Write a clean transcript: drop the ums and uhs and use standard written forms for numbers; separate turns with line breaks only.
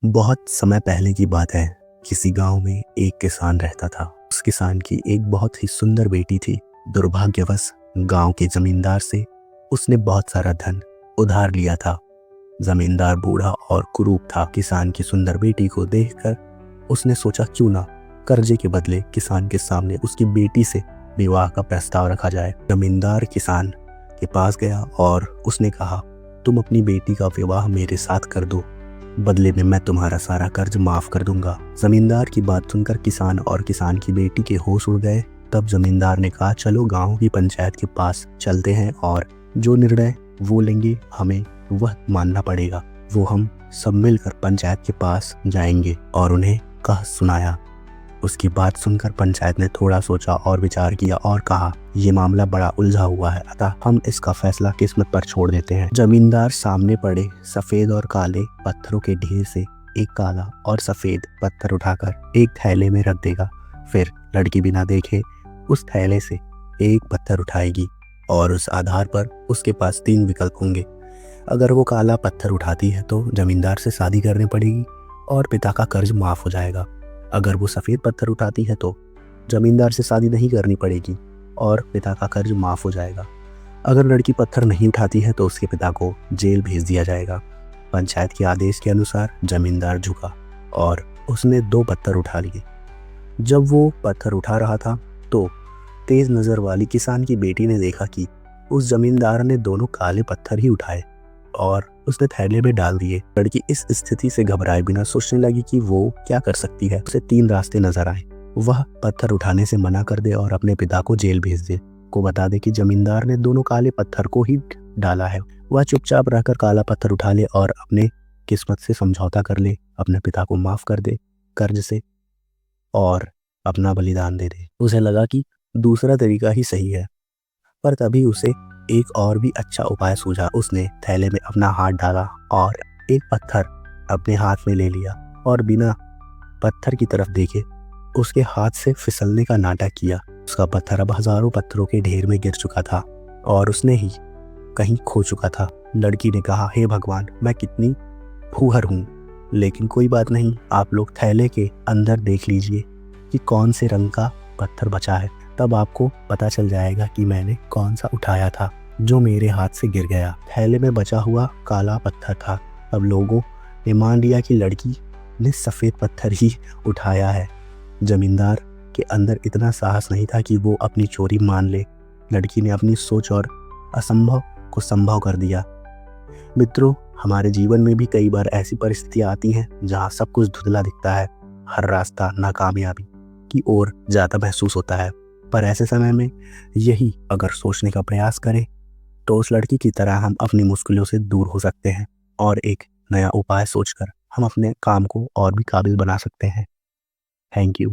बहुत समय पहले की बात है। किसी गांव में एक किसान रहता था। उस किसान की एक बहुत ही सुंदर बेटी थी। दुर्भाग्यवश गांव के जमींदार से उसने बहुत सारा धन उधार लिया था। जमींदार बूढ़ा और कुरूप था। किसान की सुंदर बेटी को देखकर उसने सोचा क्यों ना कर्जे के बदले किसान के सामने उसकी बेटी से विवाह का प्रस्ताव रखा जाए। जमींदार किसान के पास गया और उसने कहा, तुम अपनी बेटी का विवाह मेरे साथ कर दो, बदले में मैं तुम्हारा सारा कर्ज माफ कर दूंगा। जमींदार की बात सुनकर किसान और किसान की बेटी के होश उड़ गए। तब जमींदार ने कहा, चलो गांव की पंचायत के पास चलते हैं और जो निर्णय वो लेंगे हमें वह मानना पड़ेगा। वो हम सब मिलकर पंचायत के पास जाएंगे और उन्हें कह सुनाया। उसकी बात सुनकर पंचायत ने थोड़ा सोचा और विचार किया और कहा, ये मामला बड़ा उलझा हुआ है, अतः हम इसका फैसला किस्मत पर छोड़ देते हैं। जमींदार सामने पड़े सफेद और काले पत्थरों के ढेर से एक काला और सफेद पत्थर उठाकर एक थैले में रख देगा। फिर लड़की बिना देखे उस थैले से एक पत्थर उठाएगी और उस आधार पर उसके पास 3 विकल्प होंगे। अगर वो काला पत्थर उठाती है तो जमींदार से शादी करनी पड़ेगी और पिता का कर्ज माफ हो जाएगा। अगर वो सफ़ेद पत्थर उठाती है तो जमींदार से शादी नहीं करनी पड़ेगी और पिता का कर्ज माफ हो जाएगा। अगर लड़की पत्थर नहीं उठाती है तो उसके पिता को जेल भेज दिया जाएगा। पंचायत के आदेश के अनुसार जमींदार झुका और उसने 2 पत्थर उठा लिए। जब वो पत्थर उठा रहा था तो तेज नज़र वाली किसान की बेटी ने देखा कि उस जमींदार ने दोनों काले पत्थर ही उठाए और उसने थैले में डाल दिए। लड़की इस स्थिति से घबराए बिना सोचने लगी कि वो क्या कर सकती है। उसे 3 रास्ते नजर आए। वह पत्थर उठाने से मना कर दे और अपने पिता को जेल भेज दे, को बता दे कि जमींदार ने दोनों काले पत्थर को ही डाला है। वह चुपचाप रहकर काला पत्थर उठा ले और अपने किस्मत से समझौता कर ले, अपने पिता को माफ कर दे कर्ज से और अपना बलिदान दे दे। उसे लगा कि दूसरा तरीका ही सही है, पर तभी उसे एक और भी अच्छा उपाय सूझा। उसने थैले में अपना हाथ डाला और एक पत्थर अपने हाथ में ले लिया और बिना पत्थर की तरफ देखे उसके हाथ से फिसलने का नाटक किया। उसका पत्थर अब हजारों पत्थरों के ढेर में गिर चुका था और उसने ही कहीं खो चुका था। लड़की ने कहा, हे भगवान, मैं कितनी फूहर हूँ, लेकिन कोई बात नहीं, आप लोग थैले के अंदर देख लीजिए कि कौन से रंग का पत्थर बचा है, तब आपको पता चल जाएगा कि मैंने कौन सा उठाया था जो मेरे हाथ से गिर गया। थैले में बचा हुआ काला पत्थर था। अब लोगों ने मान लिया कि लड़की ने सफ़ेद पत्थर ही उठाया है। जमींदार के अंदर इतना साहस नहीं था कि वो अपनी चोरी मान ले। लड़की ने अपनी सोच और असंभव को संभव कर दिया। मित्रों, हमारे जीवन में भी कई बार ऐसी परिस्थितियां आती हैं जहां सब कुछ धुंधला दिखता है, हर रास्ता नाकामयाबी की ओर जाता महसूस होता है। पर ऐसे समय में यही अगर सोचने का प्रयास करें तो उस लड़की की तरह हम अपनी मुश्किलों से दूर हो सकते हैं और एक नया उपाय सोचकर हम अपने काम को और भी काबिल बना सकते हैं। Thank you.